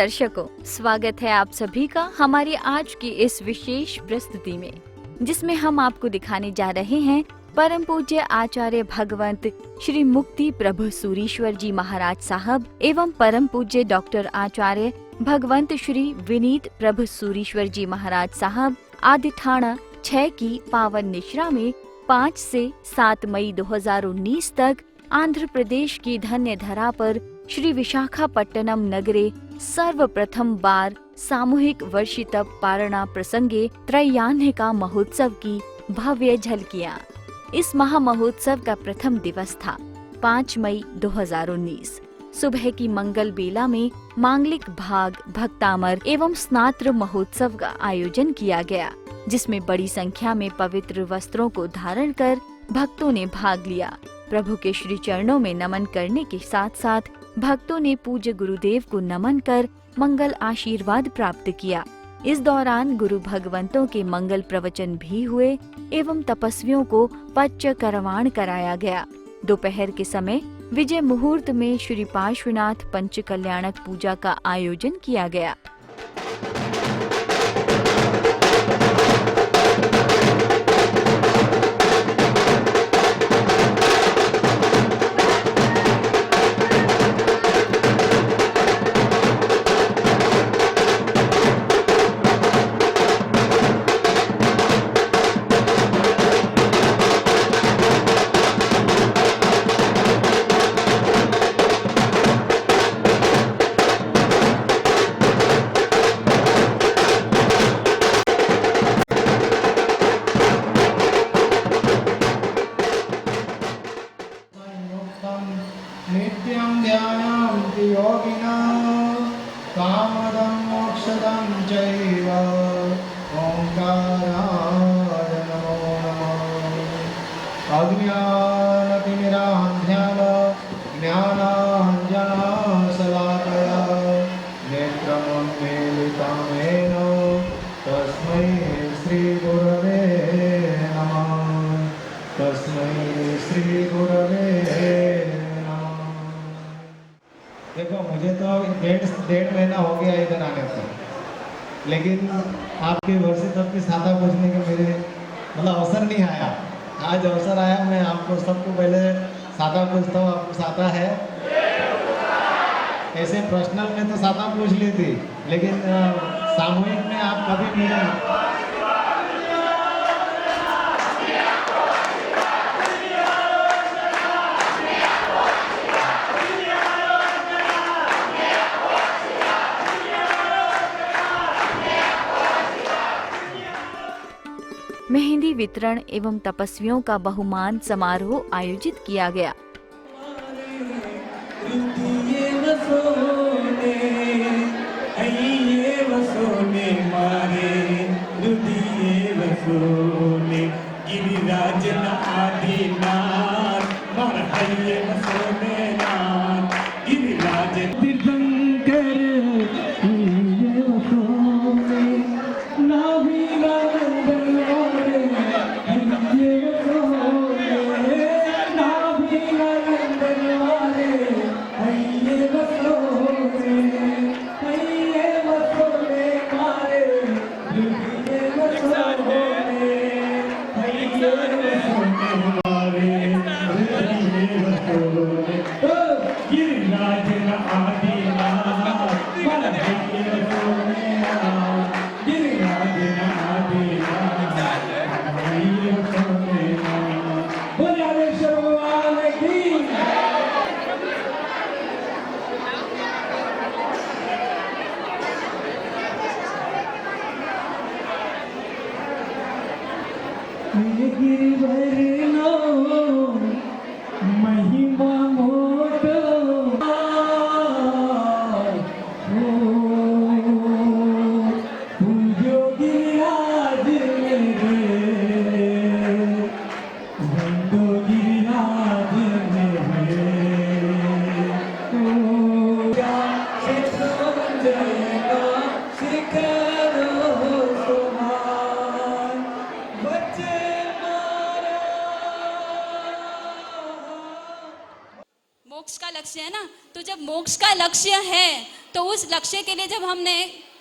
दर्शकों, स्वागत है आप सभी का हमारी आज की इस विशेष प्रस्तुति में, जिसमें हम आपको दिखाने जा रहे हैं परम पूज्य आचार्य भगवंत श्री मुक्ति प्रभु सूरीश्वर जी महाराज साहब एवं परम पूज्य डॉक्टर आचार्य भगवंत श्री विनीत प्रभु सूरीश्वर जी महाराज साहब आदि ठाणा 6 की पावन निश्रा में 5 से 7 मई 2019 तक आंध्र प्रदेश की धन्य धरा पर श्री विशाखापट्टनम नगरे सर्वप्रथम बार सामूहिक वर्षितप पारणा प्रसंगे त्रयान्हिका महोत्सव की भव्य झलकियां। इस महा महोत्सव का प्रथम दिवस था 5 मई 2019। सुबह की मंगल बेला में मांगलिक भाग, भक्तामर एवं स्नात्र महोत्सव का आयोजन किया गया, जिसमें बड़ी संख्या में पवित्र वस्त्रों को धारण कर भक्तों ने भाग लिया। प्रभु के श्री चरणों में नमन करने के साथ साथ भक्तों ने पूज्य गुरुदेव को नमन कर मंगल आशीर्वाद प्राप्त किया। इस दौरान गुरु भगवंतों के मंगल प्रवचन भी हुए एवं तपस्वियों को पच्च करवाण कराया गया। दोपहर के समय विजय मुहूर्त में श्री पार्श्वनाथ पंच कल्याणक पूजा का आयोजन किया गया। नित्यं ध्यायन्ति योगिनः कामदं मोक्षदं चैव ओंकाराय नमो नमः। अज्ञानतिमिरान्ध्यान ज्ञानाञ्जनशलाकया नेत्रमुन्मीलितं येन तस्मै श्रीगुरवे नमः। तस्मै श्रीगुरवे। देखो, मुझे तो डेढ़ महीना हो गया इधर आने को, लेकिन आपके वर्षितप की सादा पूछने के मेरे अवसर नहीं आया। आज अवसर आया, मैं आपको सबको पहले सादा पूछता हूँ। आपको सादा है? ऐसे पर्सनल में तो सादा पूछ ली थी, लेकिन सामूहिक में आप कभी मिले। मेहंदी वितरण एवं तपस्वियों का बहुमान समारोह आयोजित किया गया। महिमा मोटो मोक्ष का लक्ष्य है ना, तो जब मोक्ष का लक्ष्य है तो तो उस लक्ष्य के लिए जब हमने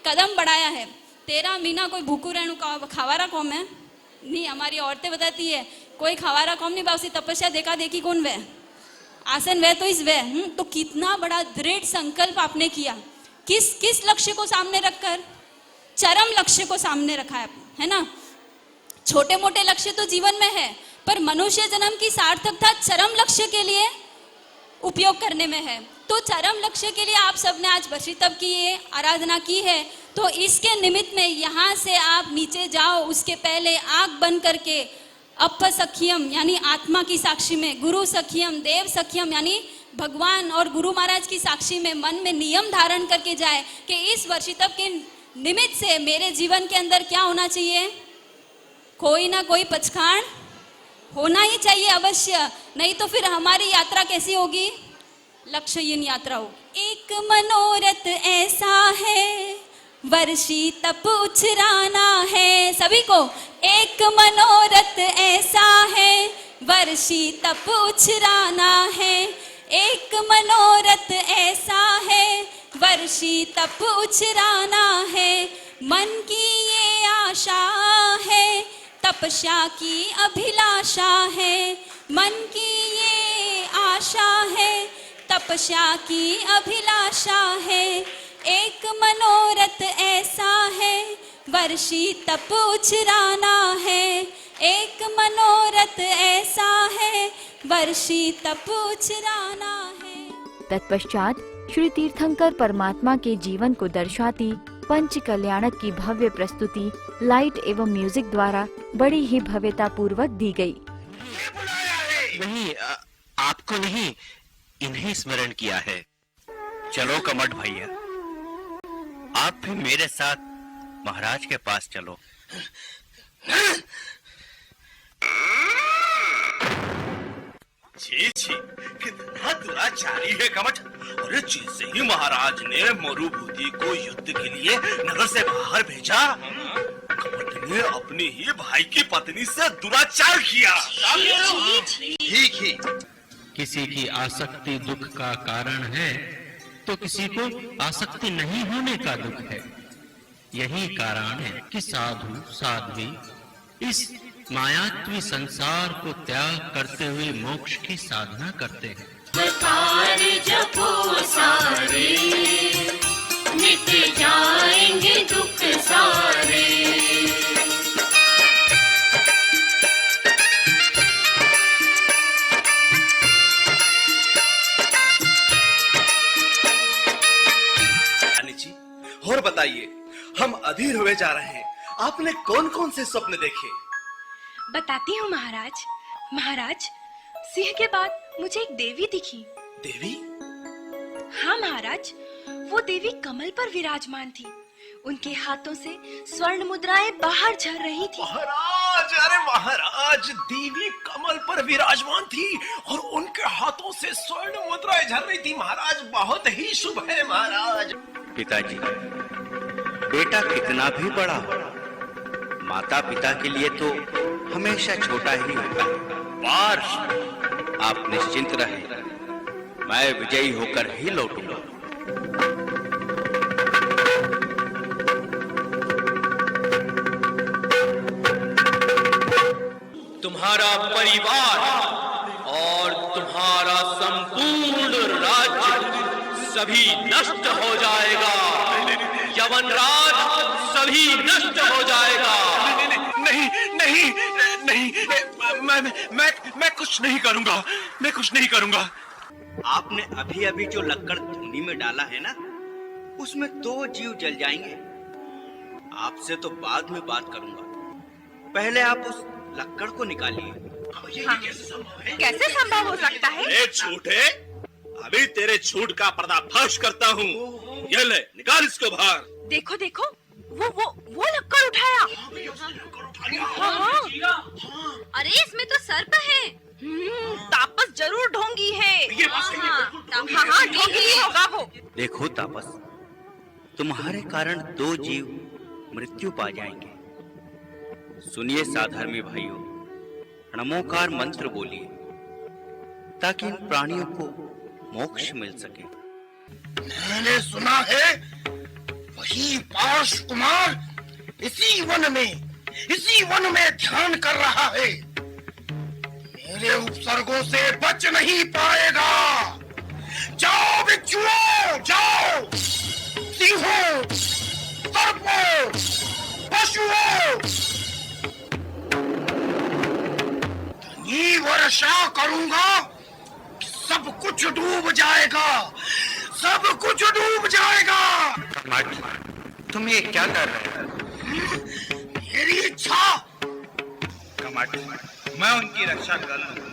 कदम बढ़ाया है, 13 महीना कोई भूखू रहनु खावारा कौम है नहीं, हमारी औरतें बताती है कोई खावारा कौम नहीं, बाउसी तपस्या देखा देखी कौन वे आसन वे तो इस वे तो कितना बड़ा दृढ़ संकल्प आपने किया, किस लक्ष्य को सामने रखकर, चरम लक्ष्य को सामने रखा है ना। छोटे मोटे लक्ष्य तो जीवन में है, पर मनुष्य जन्म की सार्थकता चरम लक्ष्य के लिए उपयोग करने में है। तो चरम लक्ष्य के लिए आप सबने आज वर्षी तप की है, आराधना की है, तो इसके निमित्त में यहाँ से आप नीचे जाओ, उसके पहले आंख बंद करके अप सखियम यानी आत्मा की साक्षी में, गुरु सखियम, देव सखियम यानी भगवान और गुरु महाराज की साक्षी में मन में नियम धारण करके जाए कि इस वर्षी तप के निमित्त से मेरे जीवन के अंदर क्या होना चाहिए, कोई ना कोई पचखाण होना ही चाहिए अवश्य, नहीं तो फिर हमारी यात्रा कैसी होगी, लक्ष्यहीन यात्रा होगी। एक मनोरथ ऐसा है वर्षी तप उछराना है, सभी को एक मनोरथ ऐसा है वर्षी तप उछराना है, एक मनोरथ ऐसा है वर्षी तप उछराना है, मन की ये आशा है तपस्या की अभिलाषा है, मन की ये आशा है तपस्या की अभिलाषा है, एक मनोरथ ऐसा है वर्षी तप उछराना है, एक मनोरथ ऐसा है वर्षी तप उछराना है। तत्पश्चात श्री तीर्थंकर परमात्मा के जीवन को दर्शाती पंच कल्याणक की भव्य प्रस्तुति लाइट एवं म्यूजिक द्वारा बड़ी ही भव्यता पूर्वक दी गई। नहीं, आपको नहीं, इन्हें स्मरण किया है। चलो कमठ भैया, आप भी मेरे साथ महाराज के पास चलो। छी छी, कितना दुराचारी है कमठ। अरे जैसे ही महाराज ने मरुभूति को युद्ध के लिए नगर से बाहर भेजा, कमठ ने अपने ही भाई की पत्नी से दुराचार किया। ठीक ही, किसी की आसक्ति दुख का कारण है तो किसी को आसक्ति नहीं होने का दुख है। यही कारण है कि साधु साध्वी इस मायात्वी संसार को त्याग करते हुए मोक्ष की साधना करते हैं। जपो सारे मिट जाएंगे दुख सारे। और बताइए, हम अधीर हुए जा रहे हैं, आपने कौन कौन से स्वप्न देखे? बताती हूँ महाराज। महाराज, सिंह के बाद मुझे एक देवी दिखी। देवी? हाँ महाराज, वो देवी कमल पर विराजमान थी। उनके हाथों से स्वर्ण मुद्राएं बाहर झर रही थी। महाराज, अरे महाराज, देवी कमल पर विराजमान थी और उनके हाथों से स्वर्ण मुद्राएं झर रही थी। महाराज, बहुत ही शुभ है महाराज। पिताजी, बेटा कितना भी बड़ा हो, माता पिता के लिए तो हमेशा छोटा ही होता है। पार्श, आप निश्चिंत रहें, मैं विजयी होकर ही लौटूंगा। तुम्हारा परिवार और तुम्हारा संपूर्ण राज्य सभी नष्ट हो जाएगा। यवनराज सभी नष्ट हो जाएगा। नहीं नहीं नहीं, मैं कुछ नहीं करूंगा, मैं कुछ नहीं करूंगा। आपने अभी अभी जो लक्कड़ धुनी में डाला है ना, उसमें 2 जीव जल जाएंगे। आपसे तो बाद में बात करूंगा, पहले आप उस लक्कड़ को निकालिए। हाँ। कैसे संभव हो सकता है? ए झूठे, अभी तेरे झूठ का पर्दाफाश करता हूँ। ये ले, निकाल इसको बाहर। देखो देखो, वो लक्कड़ उठाया। हाँ। अरे इसमें तो सर्प है। तापस जरूर ढोंगी है। हाँ, ढोंगी ही होगा वो। देखो तापस, तुम्हारे कारण 2 जीव मृत्यु पा जाएंगे। सुनिए साधर्मी भाइयों, नमोकार मंत्र बोलिए ताकि इन प्राणियों को मोक्ष मिल सके। मैंने सुना है वही पार्श कुमार इसी वन में ध्यान कर रहा है। मेरे उपसर्गों से बच नहीं पाएगा। जाओ बिच्छुओं, जाओ, सिंहों, सर्पों, पशुओं, धनी वर्षा करूंगा, सब कुछ डूब जाएगा, सब कुछ डूब जाएगा। तुम ये क्या कर रहे हो? मेरी इच्छा। कमट, मैं उनकी रक्षा कर लूंगा।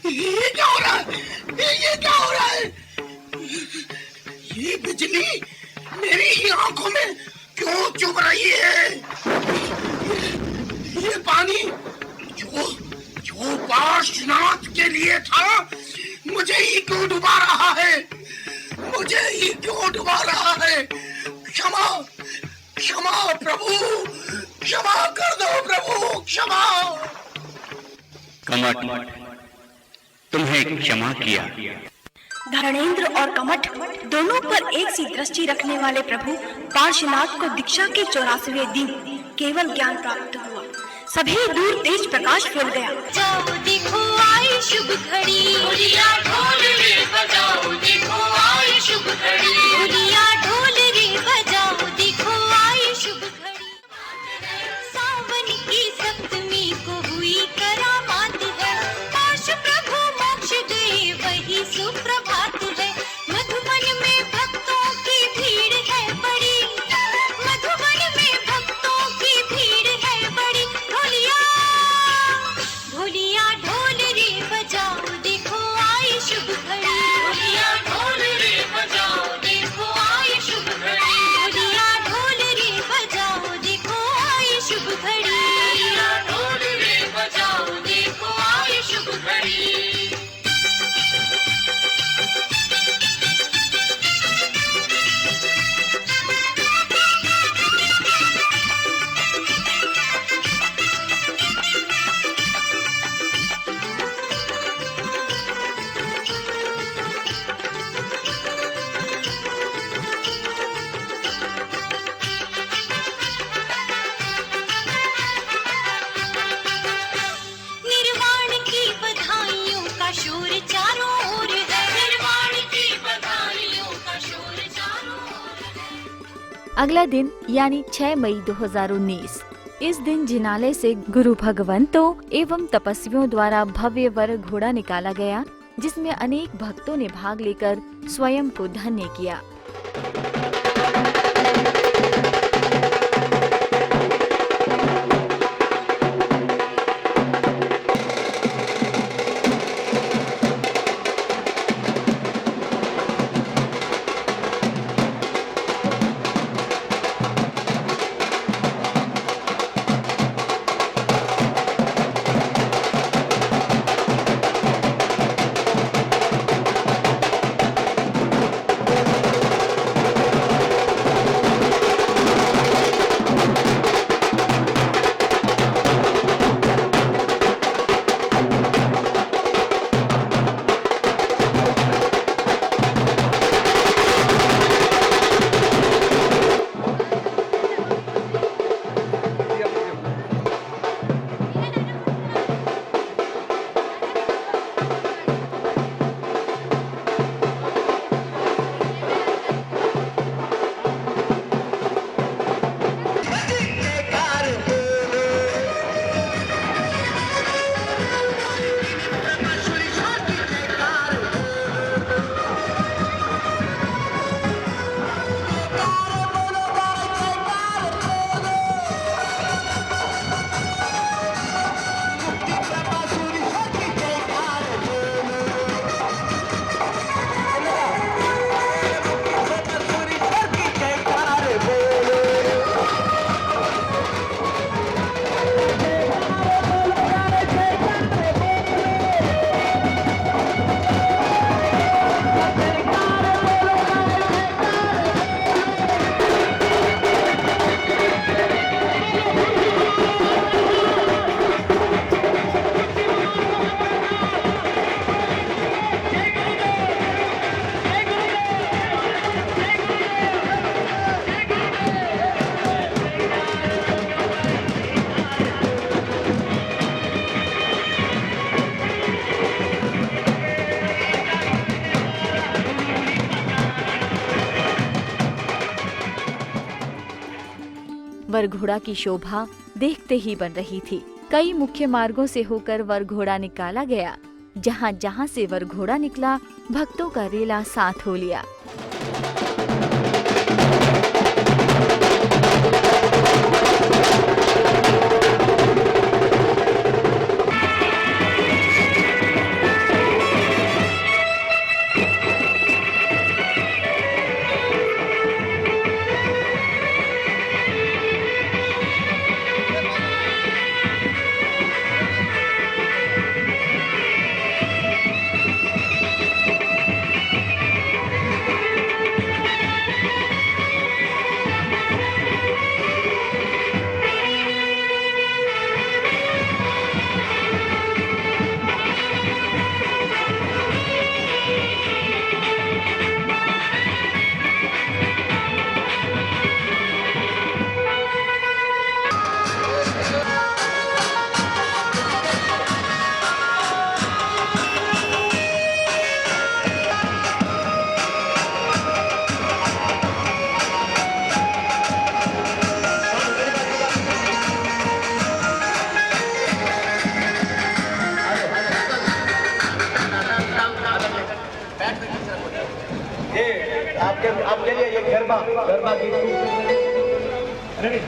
ये क्या हो रहा है? ये क्या हो रहा है? ये बिजली मेरी ही आंखों में क्यों चुभ रही है? ये पानी जो पार्श्वनाथ के लिए था, मुझे ही क्यों डुबा रहा है? मुझे ही क्यों डुबा रहा है? क्षमा, क्षमा प्रभु, क्षमा कर दो प्रभु, क्षमा। कमट, तुम्हें क्षमा किया। धरणेंद्र और कमठ दोनों पर एक सी दृष्टि रखने वाले प्रभु पार्श्वनाथ को दीक्षा के 84वें दिन केवल ज्ञान प्राप्त हुआ। सभी दूर तेज प्रकाश फैल गया। जाओ देखो आई शुभ घड़ी, ढोलिया ढोल रे बजाओ, देखो आई शुभ घड़ी, ढोलिया ढोल रे बजाओ, देखो आई शुभ घड़ी। सावन की सप्तमी को हुई करामात है, पाश प्रभु मोक्ष गए वही सुप्रभात है। मधुबन में भक्तों की भीड़ है बड़ी, मधुबन में भक्तों की भीड़ है बड़ी। ढोलिया ढोलिया ढोल रे बजाओ, देखो आई शुभ घड़ी, ढोलिया ढोल रे बजाओ, देखो आई शुभ घड़ी, ढोलिया ढोल रे बजाओ, देखो आई शुभ घड़ी, ढोलिया ढोल रे बजाओ, देखो आई शुभ घड़ी। निर्वाण की बधाइयों का शोर चारों ओर है, निर्वाण की बधाइयों का शोर चारों ओर है। अगला दिन यानी 6 मई 2019। इस दिन जिनालय से गुरु भगवंतों एवं तपस्वियों द्वारा भव्य वर घोड़ा निकाला गया, जिसमें अनेक भक्तों ने भाग लेकर स्वयं को धन्य किया। वरघोड़ा की शोभा देखते ही बन रही थी। कई मुख्य मार्गों से होकर वरघोड़ा निकाला गया। जहाँ जहाँ से वरघोड़ा निकला, भक्तों का रेला साथ हो लिया। आपके लिए ये गरबा गीत रेडी।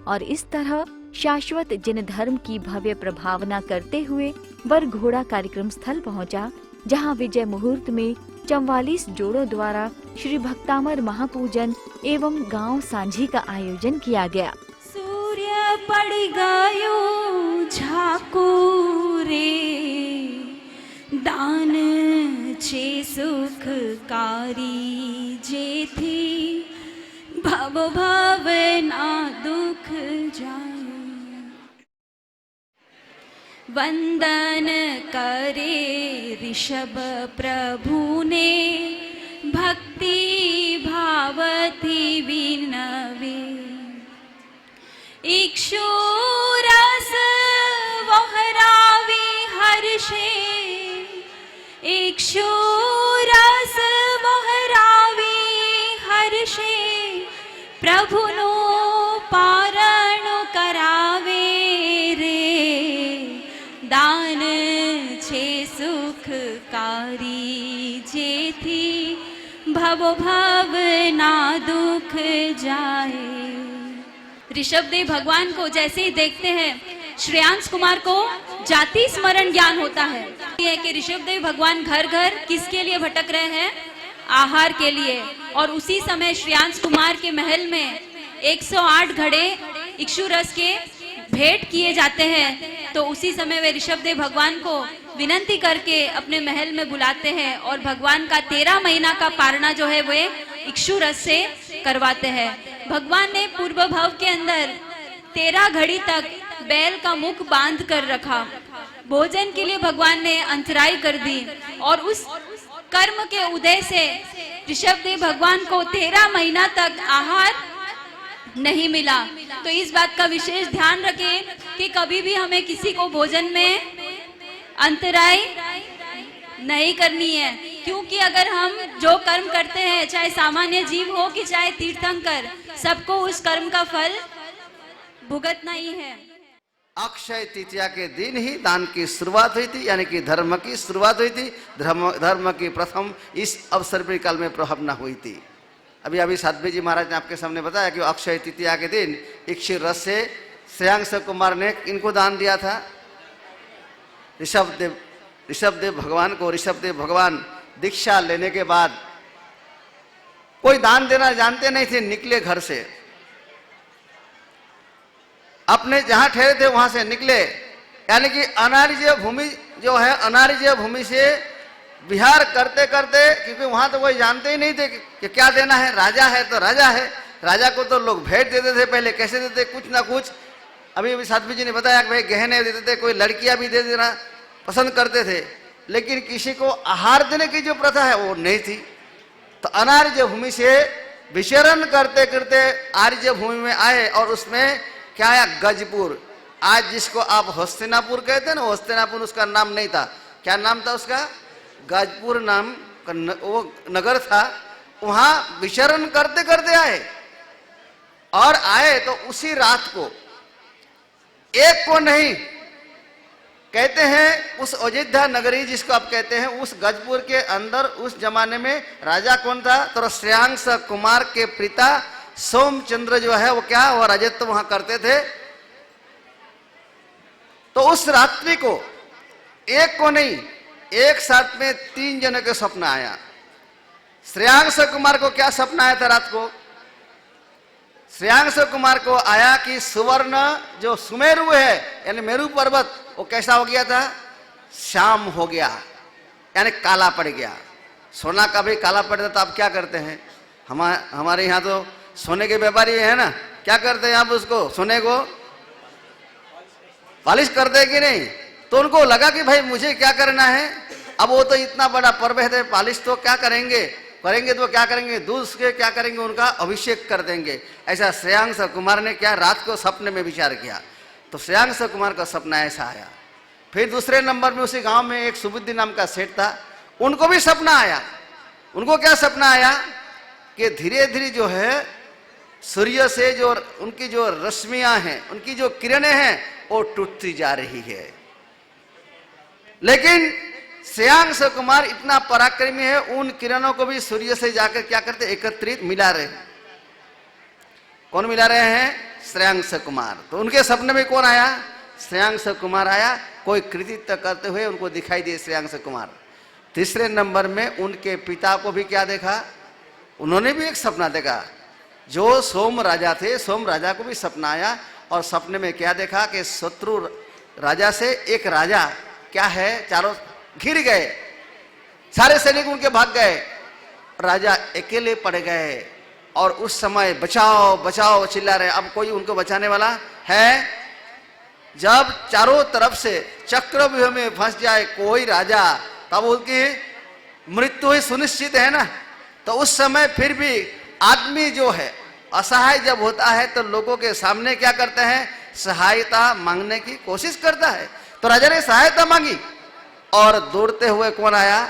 और इस तरह शाश्वत जिन धर्म की भव्य प्रभावना करते हुए वरघोड़ा कार्यक्रम स्थल पहुंचा, जहां विजय मुहूर्त में 44 जोड़ों द्वारा श्री भक्तामर महापूजन एवं गांव सांझी का आयोजन किया गया। सूर्य पड़ गयो झाको रे, दान छे सुखकारी जेथी भव भावना दुख जाए। वंदन करे ऋषभ प्रभु ने, भक्ति भावती विनवे। इक्षु रस वहरावी हर्षे, इक्षु रस वहरावी हर्षे। प्रभु नो पारण करावे रे, दान छे सुखकारी जेथी भव भावना दुख जाए। ऋषभदेव भगवान को जैसे ही देखते हैं, श्रेयांश कुमार को जाति स्मरण ज्ञान होता है कि ऋषभदेव भगवान घर घर किसके लिए भटक रहे हैं? आहार के लिए। और उसी समय श्रेयांश कुमार के महल में 108 घड़े इक्षु रस के भेंट किए जाते हैं। तो उसी समय वे ऋषभदेव भगवान को विनंती करके अपने महल में बुलाते हैं और भगवान का 13 महीना का पारणा जो है वे इक्षु रस से करवाते हैं। भगवान ने पूर्व भाव के अंदर 13 घड़ी तक बैल का मुख बांध कर रखा। भोजन के लिए भगवान ने अंतराई कर दी और उस कर्म के उदय से ऋषभदेव भगवान को 13 महीना तक आहार नहीं मिला। तो इस बात का विशेष ध्यान रखें कि कभी भी हमें किसी को भोजन में अंतराय नहीं करनी है, क्योंकि अगर हम जो कर्म करते हैं, चाहे सामान्य जीव हो कि चाहे तीर्थंकर, सबको उस कर्म का फल भुगतना ही है। अक्षय तृतीया के दिन ही दान की शुरुआत हुई थी, यानी कि धर्म की शुरुआत हुई थी। धर्म की प्रथम इस अवसर पर काल में प्रभावना हुई थी। अभी अभी साध्वी जी महाराज ने आपके सामने बताया कि अक्षय तृतीया के दिन इक्षु रस से श्रेयांश कुमार ने इनको दान दिया था। ऋषभदेव भगवान को ऋषभदेव भगवान दीक्षा लेने के बाद कोई दान देना जानते नहीं थे, निकले घर से, अपने जहां ठहरे थे वहां से निकले, यानी कि अनार्य भूमि जो है, अनार्य भूमि से विहार करते करते, क्योंकि वहां तो कोई जानते ही नहीं थे कि क्या देना है। राजा है तो राजा है, राजा को तो लोग भेंट देते थे, पहले कैसे देते, कुछ ना कुछ। अभी साध्वी जी ने बताया कि भाई गहने देते थे, कोई लड़कियां भी दे देना पसंद करते थे, लेकिन किसी को आहार देने की जो प्रथा है वो नहीं थी। तो अनार्य भूमि से विचरण करते करते आर्य भूमि में आए और उसमें क्या आया, गजपुर। आज जिसको आप हस्तिनापुर कहते हैं ना, हस्तिनापुर उसका नाम नहीं था। क्या नाम था उसका? गजपुर नाम का वो नगर था। वहां विचरण करते करते आए और आए तो उसी रात को, एक को नहीं, कहते हैं उस अयोध्या नगरी जिसको आप कहते हैं, उस गजपुर के अंदर उस जमाने में राजा कौन था? तो श्रेयांश कुमार के पिता सोमचंद्र जो है वो क्या, वो राजत्व वहां करते थे। तो उस रात्रि को एक को नहीं, एक साथ में 3 जनों के सपना आया। श्रेयांश कुमार को क्या सपना आया था रात को? श्रेयांश कुमार को आया कि सुवर्ण जो सुमेरु है यानी मेरु पर्वत, वो कैसा हो गया था? श्याम हो गया, यानी काला पड़ गया। सोना का भी काला पड़ता तो आप क्या करते हैं? हमारे यहाँ तो सोने के व्यापारी है ना, क्या करते हैं आप उसको, सोने को पॉलिश करते हैं कि नहीं? तो उनको लगा कि भाई मुझे क्या करना है, अब वो तो इतना बड़ा पर्व है, पॉलिश तो क्या करेंगे तो क्या करेंगे, दूध के क्या करेंगे, उनका अभिषेक कर देंगे। ऐसा श्रेयांश कुमार ने क्या रात को सपने में विचार किया। तो श्रेयांश कुमार का सपना ऐसा आया। फिर दूसरे नंबर में उसी गांव में एक सुबुद्धि नाम का सेठ था, उनको भी सपना आया। उनको क्या सपना आया कि धीरे धीरे जो है सूर्य से जो उनकी जो रश्मियां हैं, उनकी जो किरणें हैं वो टूटती जा रही है। लेकिन श्रेयांश कुमार इतना पराक्रमी है, उन किरणों को भी सूर्य से जाकर क्या करते, एकत्रित मिला रहे। कौन मिला रहे हैं? श्रेयांश कुमार। तो उनके सपने में कौन आया? श्रेयांश कुमार आया। कोई कृतित्व करते हुए उनको दिखाई दिए श्रेयांश कुमार। तीसरे नंबर में उनके पिता को भी क्या देखा? उन्होंने भी एक सपना देखा। जो सोम राजा थे, सोम राजा को भी सपना आया और सपने में क्या देखा कि शत्रु राजा से एक राजा क्या है, चारों घिर गए, सारे सैनिक उनके भाग गए, राजा अकेले पड़ गए। और उस समय बचाओ बचाओ चिल्ला रहे, अब कोई उनको बचाने वाला है? जब चारों तरफ से चक्रव्यूह में फंस जाए कोई राजा, तब उनकी मृत्यु ही सुनिश्चित है ना। तो उस समय फिर भी आदमी जो है असहाय जब होता है तो लोगों के सामने क्या करते हैं? सहायता मांगने की कोशिश करता है। तो राजा ने सहायता मांगी और दौड़ते हुए कौन आया?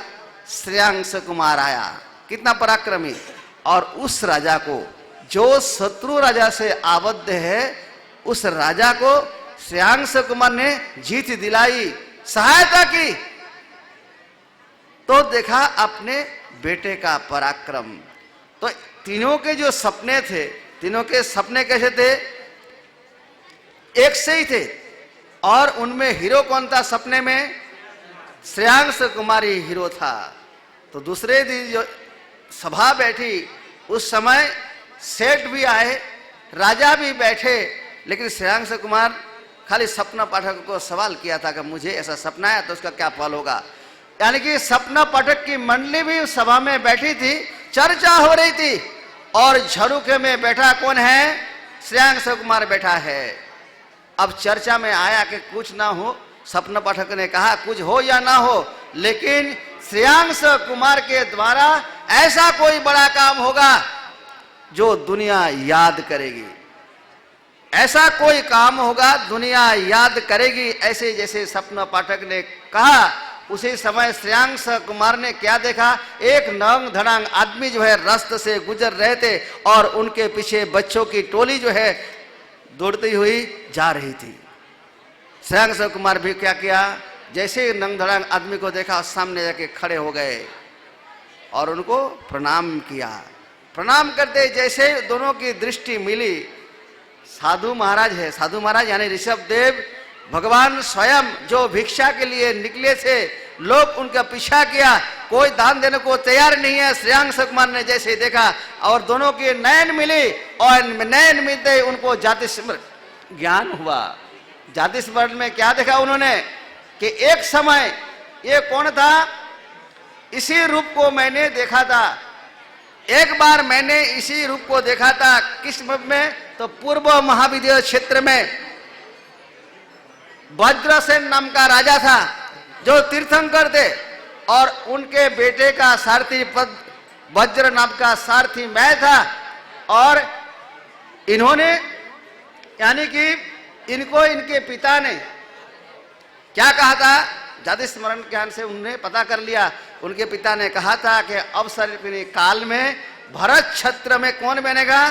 श्रेयांश कुमार आया। कितना पराक्रमी। और उस राजा को, जो शत्रु राजा से आबद्ध है, उस राजा को श्रेयांश कुमार ने जीत दिलाई, सहायता की। तो देखा अपने बेटे का पराक्रम। तो तीनों के जो सपने थे, तीनों के सपने कैसे थे? एक से ही थे। और उनमें हीरो कौन था सपने में? श्रेयांश कुमारी हीरो था। तो दूसरे दिन जो सभा बैठी, उस समय सेठ भी आए, राजा भी बैठे, लेकिन श्रेयांश कुमार खाली सपना पाठक को सवाल किया था कि मुझे ऐसा सपना है तो उसका क्या फल होगा। यानी कि सपना पाठक की मंडली भी उस सभा में बैठी थी, चर्चा हो रही थी। और झरोखे में बैठा कौन है? श्रेयांश कुमार बैठा है। अब चर्चा में आया कि कुछ ना हो, सपना पाठक ने कहा कुछ हो या ना हो, लेकिन श्रेयांश कुमार के द्वारा ऐसा कोई बड़ा काम होगा जो दुनिया याद करेगी। ऐसा कोई काम होगा दुनिया याद करेगी। ऐसे जैसे सपना पाठक ने कहा, उसी समय श्रेयांश कुमार ने क्या देखा? एक नंग धड़ांग आदमी जो है रास्ते से गुजर रहे थे और उनके पीछे बच्चों की टोली जो है दौड़ती हुई जा रही थी। श्रेयांश कुमार भी क्या किया? जैसे नंग धड़ांग आदमी को देखा, सामने जाके खड़े हो गए और उनको प्रणाम किया। प्रणाम करते जैसे दोनों की दृष्टि मिली, साधु महाराज है, साधु महाराज यानी ऋषभ देव भगवान स्वयं जो भिक्षा के लिए निकले थे, लोग उनका पीछा किया, कोई दान देने को तैयार नहीं है। श्रेयांश कुमार ने जैसे देखा और दोनों की नयन मिली और नयन मिलते उनको जाति स्मरण ज्ञान हुआ। जाति स्मरण में क्या देखा उन्होंने कि एक समय ये कौन था? इसी रूप को मैंने देखा था, एक बार मैंने इसी रूप को देखा था किस में, तो पूर्व महाविद्यालय क्षेत्र में वज्रसेन नाम का राजा था जो तीर्थंकर थे, और उनके बेटे का सारथी पद वज्र नाम का सारथी मैं था। और इन्होंने यानी कि इनको इनके पिता ने क्या कहा था, ज्यादा स्मरण ज्ञान से उन्होंने पता कर लिया। उनके पिता ने कहा था कि अवसर काल में भरत क्षेत्र में कौन बनेगा,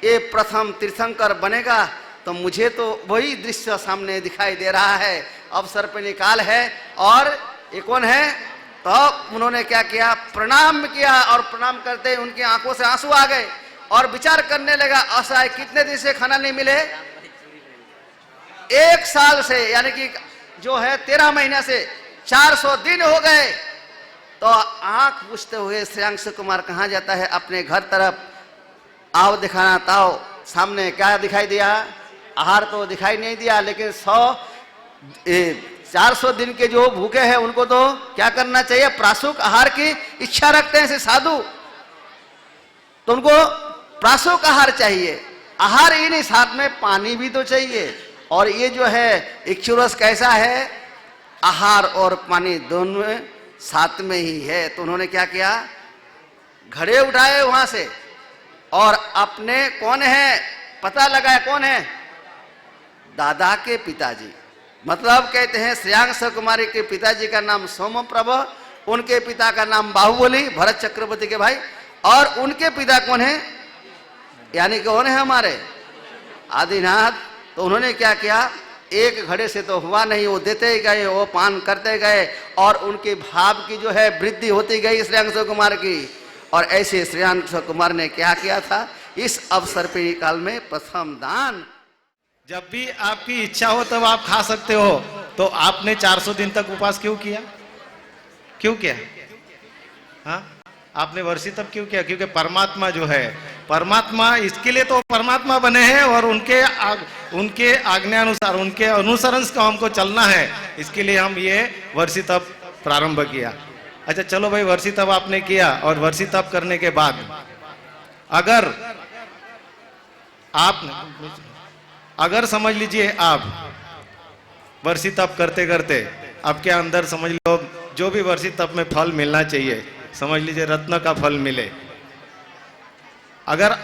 ये प्रथम तीर्थंकर बनेगा। तो मुझे तो वही दृश्य सामने दिखाई दे रहा है, अवसर पे निकाल है और ये कौन है। तो उन्होंने क्या किया, प्रणाम किया, और प्रणाम करते उनकी आंखों से आंसू आ गए और विचार करने लगा, असहाय कितने दिन से खाना नहीं मिले, 1 साल से, यानी कि जो है 13 महीने से 400 दिन हो गए। तो आंख पूछते हुए श्रेयांश कुमार कहाँ जाता है, अपने घर तरफ। आओ दिखाना ताओ, सामने क्या दिखाई दिया, आहार तो दिखाई नहीं दिया, लेकिन 400 दिन के जो भूखे हैं उनको तो क्या करना चाहिए, प्रासुक आहार की इच्छा रखते हैं साधु, तो उनको प्रासुक आहार चाहिए। आहार ही नहीं, साथ में पानी भी तो चाहिए। और ये जो है इक्षुरस कैसा है, आहार और पानी दोनों साथ में ही है। तो उन्होंने क्या किया, घड़े उठाए वहां से और अपने कौन है पता लगाया, कौन है, दादा के पिताजी, मतलब कहते हैं श्रेयांश कुमारी के पिताजी का नाम सोमप्रभ, उनके पिता का नाम बाहुबली भरत चक्रवर्ती के भाई, और उनके पिता कौन है, यानी कौन है हमारे आदिनाथ। तो उन्होंने क्या किया, एक घड़े से तो हुआ नहीं, वो देते गए, वो पान करते गए, और उनके भाव की जो है वृद्धि होती गई श्रेयांश कुमार की। और ऐसे श्रेयांश कुमार ने क्या किया था, इस अवसर पे काल में प्रथम दान। जब भी आपकी इच्छा हो तब आप खा सकते हो, तो आपने 400 दिन तक उपवास क्यों किया, क्यों किया, हाँ आपने वर्षी तब क्यों किया, क्योंकि परमात्मा जो है, परमात्मा इसके लिए तो परमात्मा बने हैं, और उनके आज्ञानुसार, उनके अनुसरण का हमको चलना है, इसके लिए हम ये वर्षी तप प्रारंभ किया। अच्छा चलो भाई, वर्षी तप आपने किया, और वर्षी तप करने के बाद अगर समझ लीजिए आप वर्षी तप करते करते आपके अंदर समझ लो जो भी वर्षी तप में फल मिलना चाहिए, समझ लीजिए रत्न का फल मिले, अगर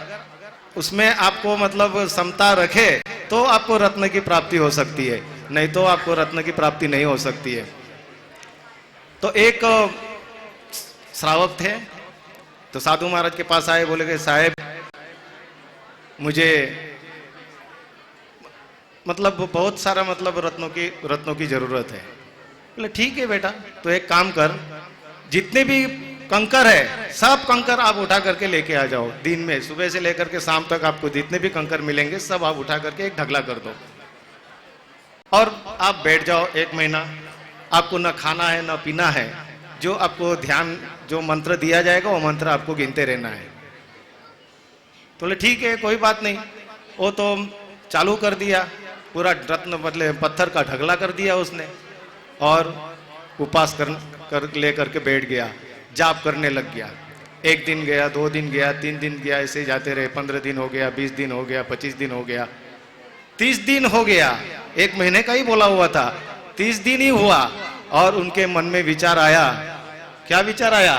उसमें आपको मतलब समता रखे तो आपको रत्न की प्राप्ति हो सकती है, नहीं तो आपको रत्न की प्राप्ति नहीं हो सकती है। तो एक श्रावक थे, तो साधु महाराज के पास आए, बोले कि साहेब मुझे मतलब बहुत सारा मतलब रत्नों की जरूरत है। बोले ठीक है बेटा, तो एक काम कर, जितने भी कंकर है सब कंकर आप उठा करके लेके आ जाओ, दिन में सुबह से लेकर के शाम तक आपको जितने भी कंकर मिलेंगे सब आप उठा करके एक ढगला कर दो, और आप बैठ जाओ 1 महीना। आपको न खाना है न पीना है, जो आपको ध्यान, जो मंत्र दिया जाएगा वो मंत्र आपको गिनते रहना है। तो बोले ठीक है कोई बात नहीं, वो तो चालू कर दिया, पूरा रत्न बदले पत्थर का ढगला कर दिया उसने, और उपवास कर ले करके बैठ गया, जाप करने लग गया। 1 दिन गया, 2 दिन गया, 3 दिन गया, ऐसे जाते रहे। 15 दिन हो गया, 20 दिन हो गया, 25 दिन हो गया, 30 दिन हो गया। 1 महीने का ही बोला हुआ था, 30 दिन ही हुआ, और उनके मन में विचार आया। क्या विचार आया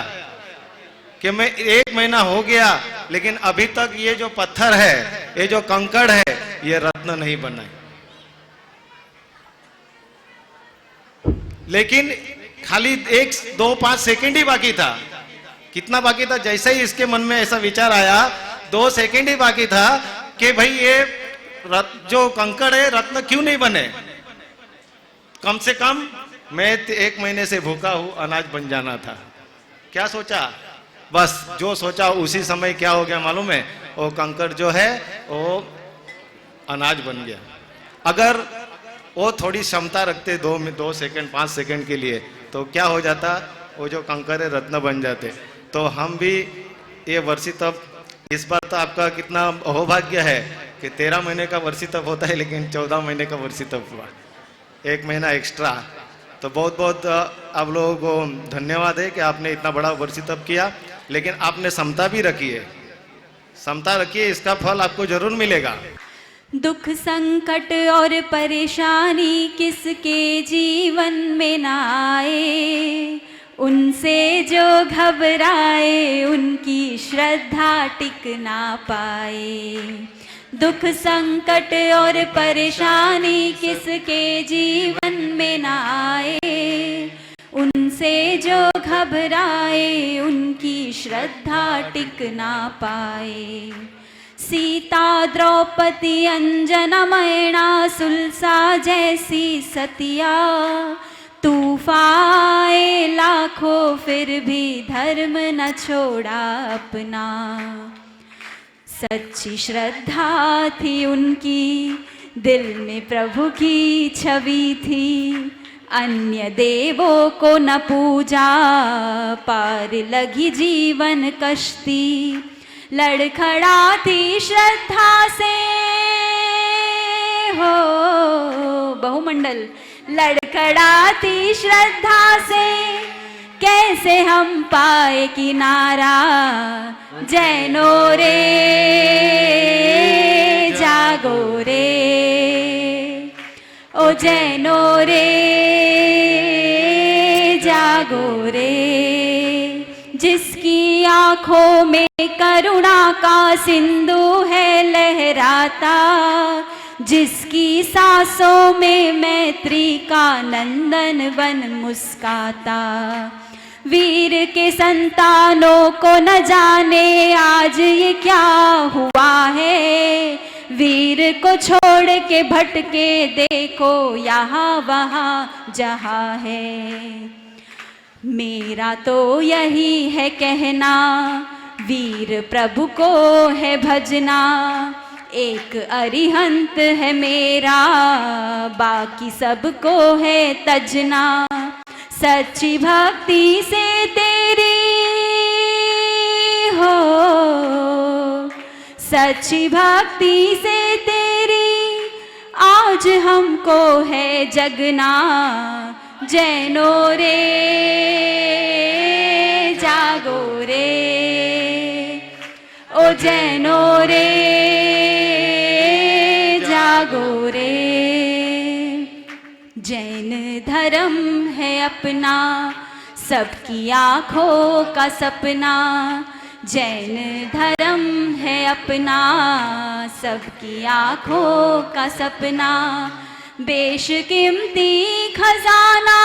कि मैं 1 महीना हो गया, लेकिन अभी तक ये जो पत्थर है, ये जो कंकड़ है, ये रत्न नहीं बना है। लेकिन खाली 1, 2, 5 सेकंड ही बाकी था। कितना बाकी था, जैसे ही इसके मन में ऐसा विचार आया, 2 सेकंड ही बाकी था कि भाई ये जो कंकड़ है रत्न क्यों नहीं बने। कम से कम मैं 1 महीने से भूखा हूं, अनाज बन जाना था। क्या सोचा, बस जो सोचा उसी समय क्या हो गया मालूम है, वो कंकड़ जो है वो अनाज बन गया। अगर वो थोड़ी क्षमता रखते 2 सेकंड 5 सेकंड के लिए, तो क्या हो जाता, वो जो कंकड़ है रत्न बन जाते। तो हम भी ये वर्षी तप, इस बार तो आपका कितना अहोभाग्य है कि 13 महीने का वर्षी तप होता है, लेकिन 14 महीने का वर्षी तप हुआ, 1 महीना एक्स्ट्रा। तो बहुत बहुत आप लोगों को धन्यवाद है कि आपने इतना बड़ा वर्षी तप किया। लेकिन आपने समता भी रखी है। समता रखिए, इसका फल आपको जरूर मिलेगा। दुख संकट और परेशानी किसके जीवन में ना आए, उनसे जो घबराए उनकी श्रद्धा टिक ना पाए। दुख संकट और परेशानी किसके जीवन में ना आए, उनसे जो घबराए उनकी श्रद्धा टिक ना पाए। सीता द्रौपदी अंजना मैना सुलसा जैसी सतिया, तूफाए लाखों फिर भी धर्म न छोड़ा अपना। सच्ची श्रद्धा थी उनकी, दिल में प्रभु की छवि थी। अन्य देवों को न पूजा, पार लगी जीवन कश्ती। लड़खड़ाती श्रद्धा से हो बहुमंडल, लड़खड़ाती श्रद्धा से कैसे हम पाए किनारा। जैनो रे जागो रे, ओ जैनो रे जागो रे। जिसकी आंखों में करुणा का सिंधु है लहराता, जिसकी सांसों में मैत्री का नंदन वन मुस्काता। वीर के संतानों को न जाने आज ये क्या हुआ है, वीर को छोड़ के भटके देखो यहाँ वहाँ जहाँ है। मेरा तो यही है कहना, वीर प्रभु को है भजना। एक अरिहंत है मेरा, बाकी सबको है तजना। सच्ची भक्ति से तेरी हो, सच्ची भक्ति से तेरी आज हमको है जगना। जैनो रे जागो रे, ओ जैनो रे जागो रे। जैन धर्म है अपना, सबकी आँखों का सपना। जैन धर्म है अपना, सबकी आँखों का सपना। बेशकीमती खजाना,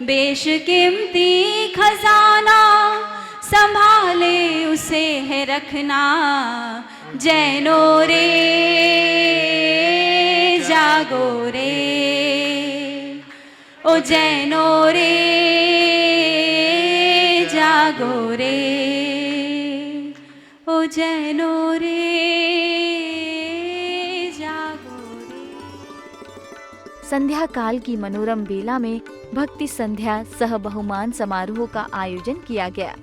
बेशकीमती खजाना, संभाले उसे है रखना। जैनो रे जागो रे, ओ जैनो रे जागो रे, ओ जैनो रे जागो रे। संध्या काल की मनोरम बेला में भक्ति संध्या सह बहुमान समारोह का आयोजन किया गया।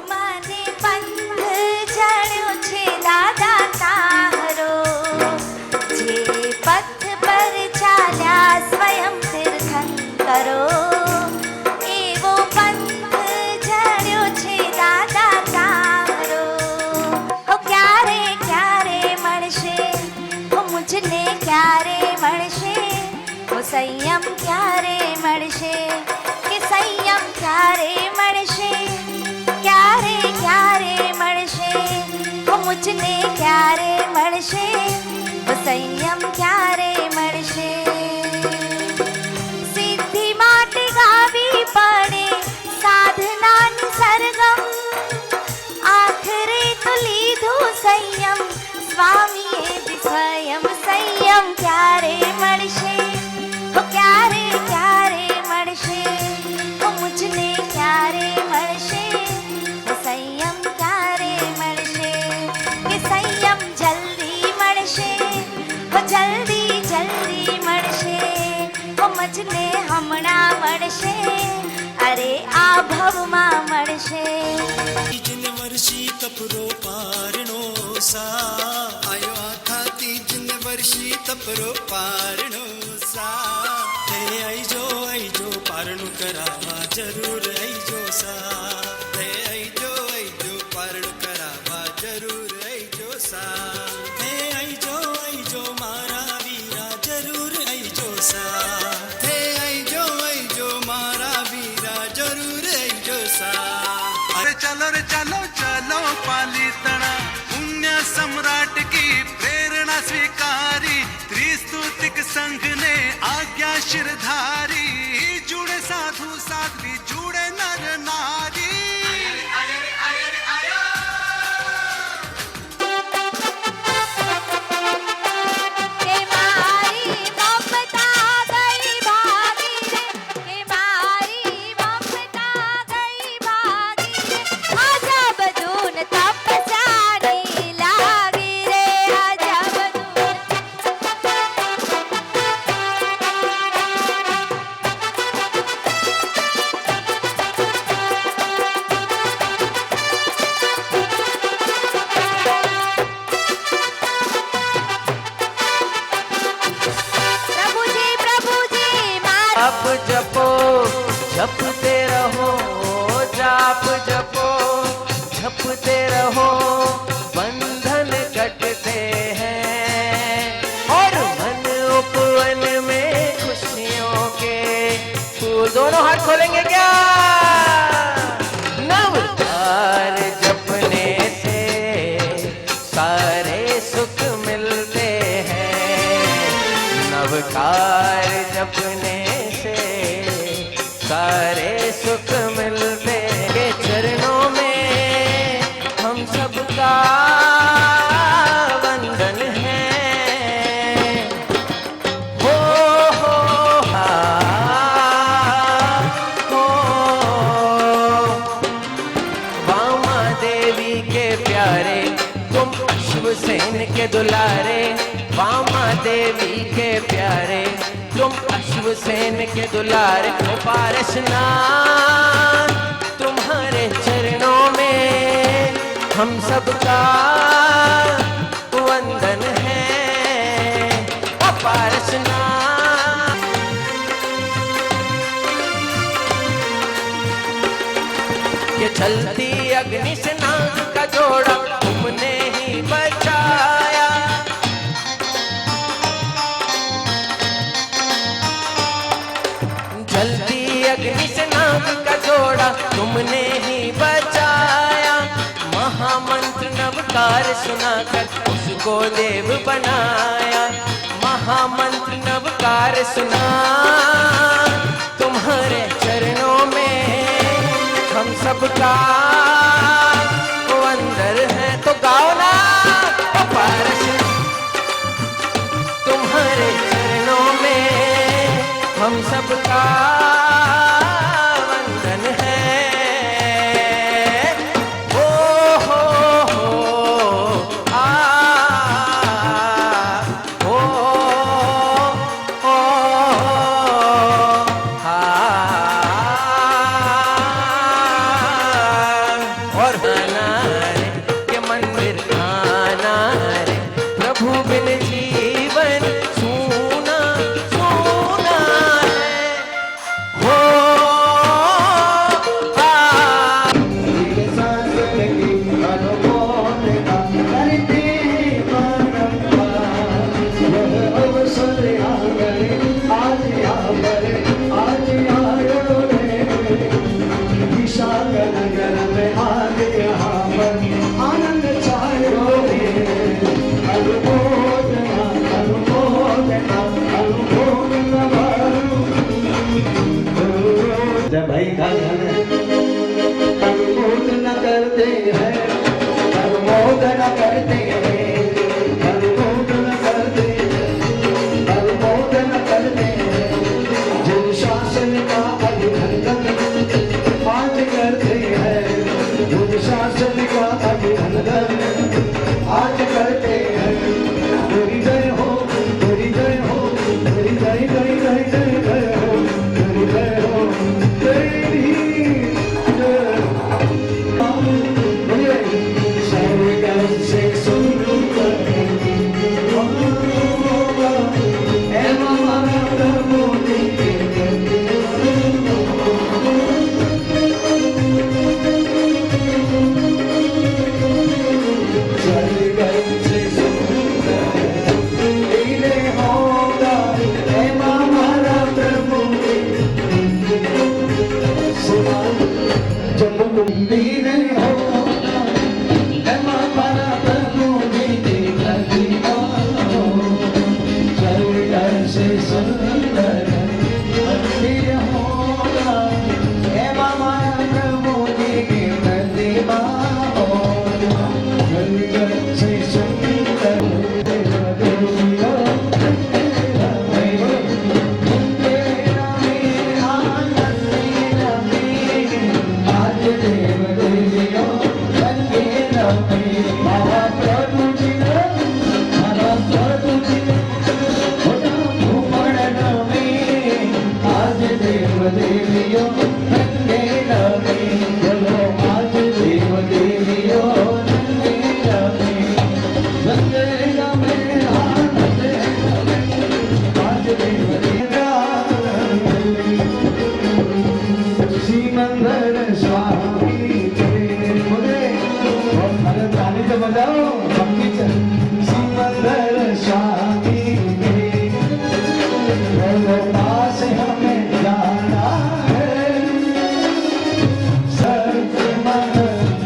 माने पंथ जड़ो छे दादा तारो, जे पथ पर चाल्या स्वयं तीर्थंकरो। एवो पंथ जड़ो छे दादा तारो, ओ क्यारे क्यारे मळशे, ओ मुझने क्यारे मळशे। ओ संयम क्यारे मळशे, कि संयम क्यारे मळशे। क्यारे क्यारे मळशे, ओ मुझने क्यारे मळशे। ओ संयम क्यारे मळशे। सिद्धि माटे गावी पड़े साधनानी सरगम, आखरे तो लीधो संयम स्वामीए दी स्वयं। संयम क्यारे मळशे, ओ क्यारे क्यारे मळशे। ओ मुझने क्यारे मळशे, ओ संयम क्यारे मळशे। कि संयम जल्दी मळशे, ओ जल्दी जल्दी मळशे। ओ मुझने हमणा मळशे, अरे आ भवमा मळशे। तीजन वर्षी तपरो पारणो सा, आयो आथा तीजन वर्षी तपरो पारणो सा। ते आईजो आईजो पारणो करा। जरूर आईजो सा हे आईजो पारण करावा जरूर आईजो सा हे आईजो मारा वीरा जरूर आईजो सा हे आईजो मारा वीरा जरूर आईजो सा अरे चलो रे चलो चलो पाली तना पुण्य सम्राट की प्रेरणा स्वीकारी त्रिस्तुतिक संघ ने आज्ञा शिरधारी जुड़े साधु साध्वी जुड़े नर नारी जाप जपो जपते रहो जाप जपो जपते रहो बंधन कटते हैं और मन उपवन में खुशियों के फूल। दोनों हाथ खोलेंगे क्या? नवकार जपने से सारे सुख मिलते हैं नवकार जपने सारे सुख मिलते के चरणों में हम सबका वंदन है हो हा हो वामा देवी के प्यारे तुम शिवसेन के दुलारे वामा देवी के प्यारे तुम शिवसेन के दुलारे पारसनाथ तुम्हारे चरणों में हम सबका वंदन है पारसनाथ। ये चलती अग्नि से नाग का जोड़ा तुमने ही बचाया जलती अग्नि से नाग का जोड़ा तुमने ही बचाया महामंत्र नवकार सुनाकर उसको देव बनाया महामंत्र नवकार सुना तुम्हारे चरणों में हम सबका वंदन है तो गाओ ना पारस तुम्हारे चरणों में हम सबका वंदन है ओ हो आ ओ हा और आना रे के मंदिर आना रे प्रभु बिन जीवन सूना सूना जब भाई धन अनुमोदन करते हैं अनुमोदन करते हैं अनुमोदन करते हैं अनुमोदन करते हैं जिन शासन का अभिनंदन आज करते हैं जिन शासन का अभिनंदन आज करते हैं तेरी जय हो तेरी जय हो तेरी जय जय जय जय जय हो तेरी जय हो तेरी से सुंदर मंदिर होगा, एवं माया प्रभु जी की प्रतिमा होगा। स्वर्ग से सुंदर देवदेवियों आज देवदेवियों रंगे रमे, महाप्रभु जी ने महाप्रभु जी ने घुमड़ रमे, आज देवदेवियों रंगे रमे, बोलो आज देवदेवियों रंगे रमे, रंगे रमे, रंगे रमे, आज देवदेवियों श्रीमंदर स्वामी के बोले और भारत गाने तो बजाओ भक्ति चल। श्रीमंदर स्वामी के बोलो पास हमें जाना है,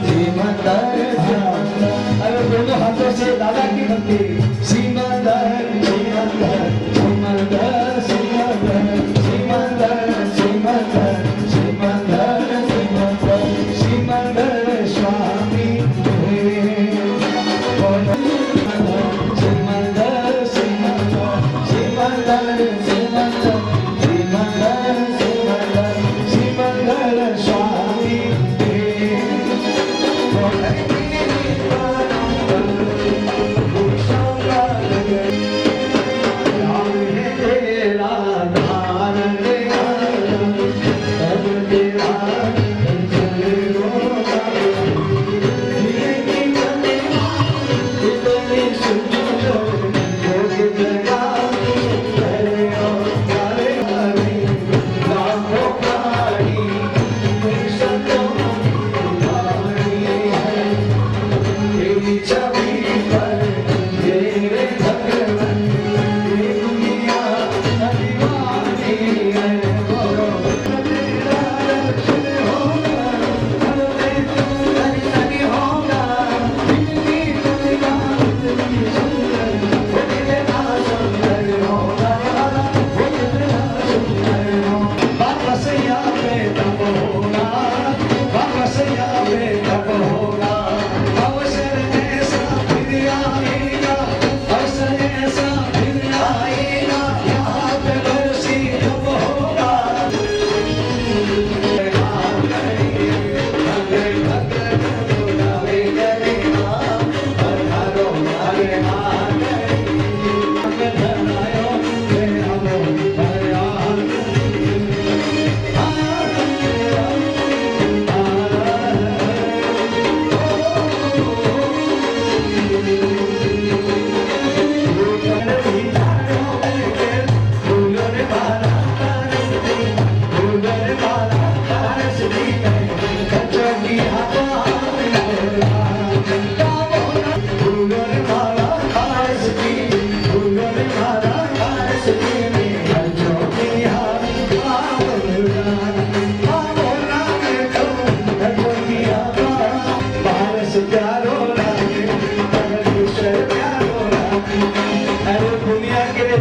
श्रीमंदर अरे दोनों हाथों से दादा की भक्ति। श्रीमंदर श्रीमंदर श्रीमंदर श्रीमंदर श्रीमंदर श्रीमंदर श्रीमंदर श्रीमंदर श्रीमंदर स्वामी श्रीमंदर श्रीमंदर श्रीमंदर श्रीमंदर श्रीमंदर श्रीमंदर श्रीमंदर स्वामी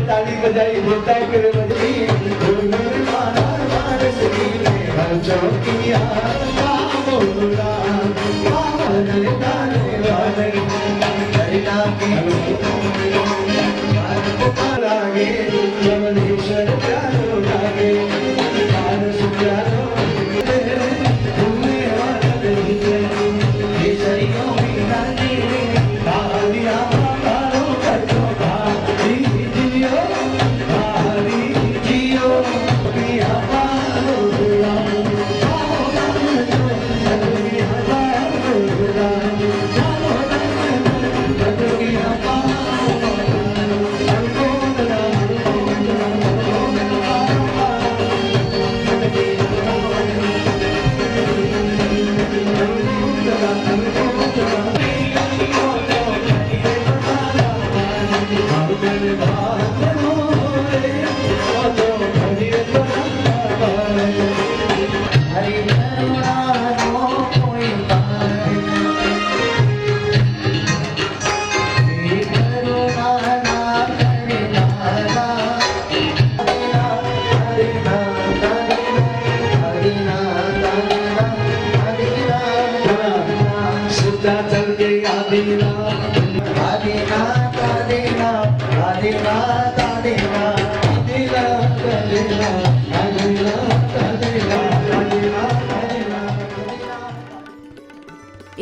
ताली बजाई देता करे बजनी चौकिया बोला लागे जगदीश्वर प्यारो लागे प्यारो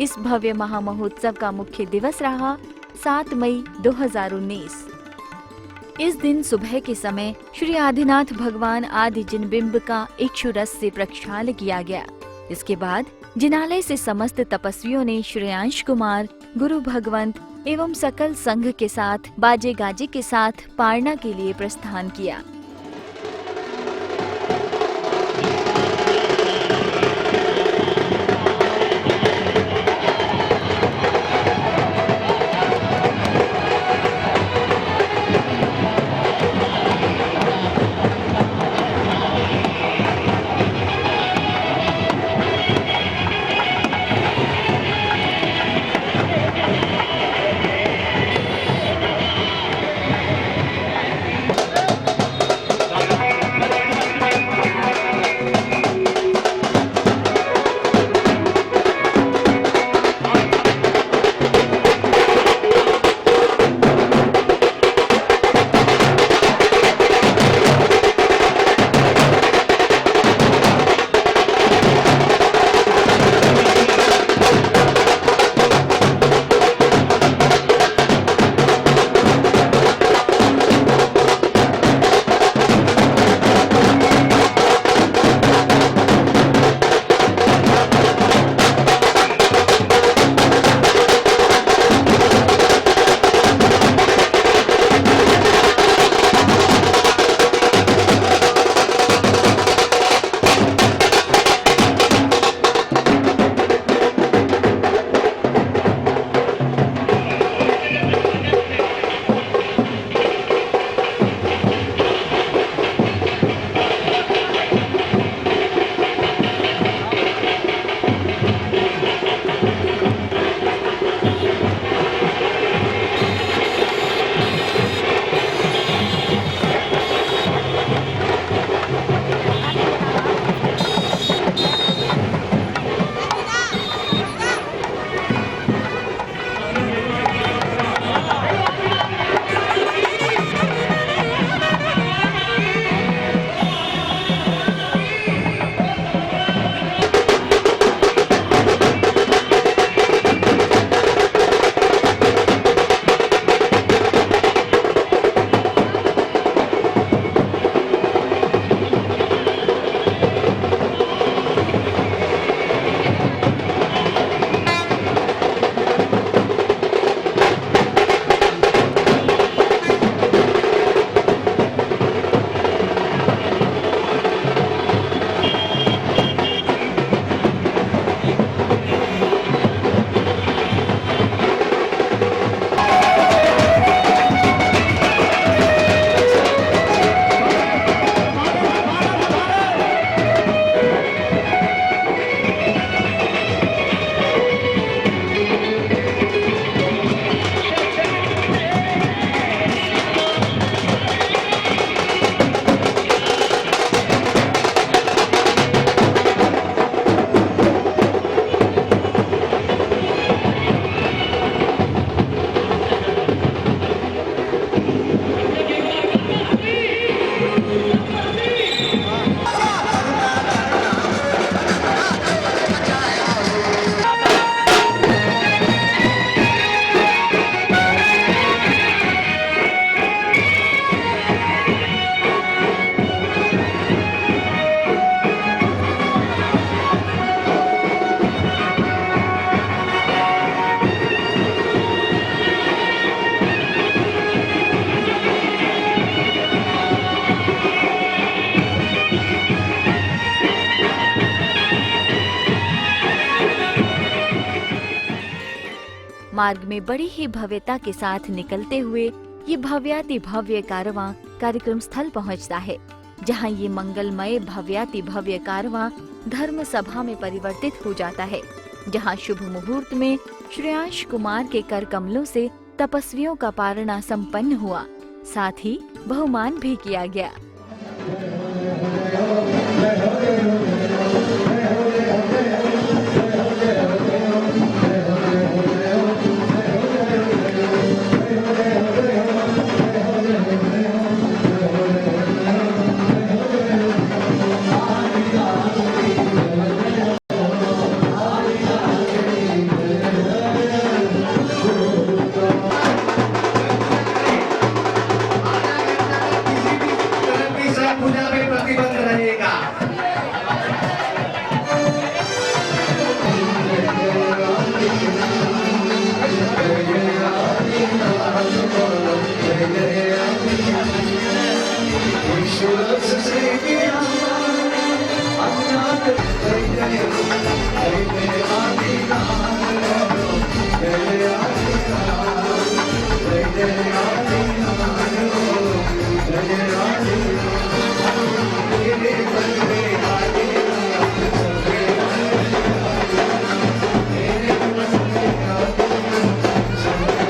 इस भव्य महामहोत्सव का मुख्य दिवस रहा 7 मई 2019। इस दिन सुबह के समय श्री आदिनाथ भगवान आदि जिनबिंब का इक्षुरस से प्रक्षाल किया गया। इसके बाद जिनालय से समस्त तपस्वियों ने श्रेयांश कुमार, गुरु भगवंत एवं सकल संघ के साथ बाजे गाजे के साथ पारना के लिए प्रस्थान किया। मार्ग में बड़ी ही भव्यता के साथ निकलते हुए ये भव्याति भव्य कारवां कार्यक्रम स्थल पहुंचता है, जहां ये मंगलमय भव्याति भव्य कारवां धर्म सभा में परिवर्तित हो जाता है, जहां शुभ मुहूर्त में श्रेयांश कुमार के कर कमलों से तपस्वियों का पारणा संपन्न हुआ, साथ ही बहुमान भी किया गया। शिरस से गिरा अज्ञात जय जय जय जय आदिनाथ जय जय आदिनाथ जय जय आदिनाथ जय जय आदिनाथ तेरे बंदे आदिनाथ सबके तेरे बंदे आदिनाथ सबके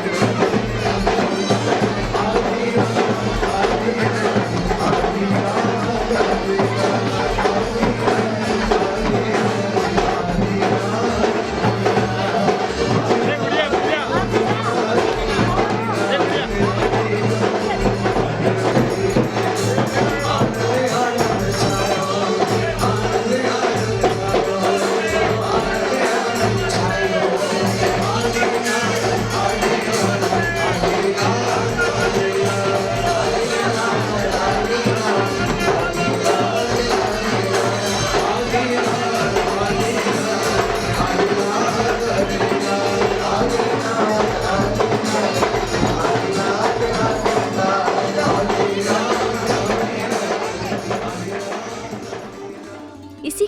इसी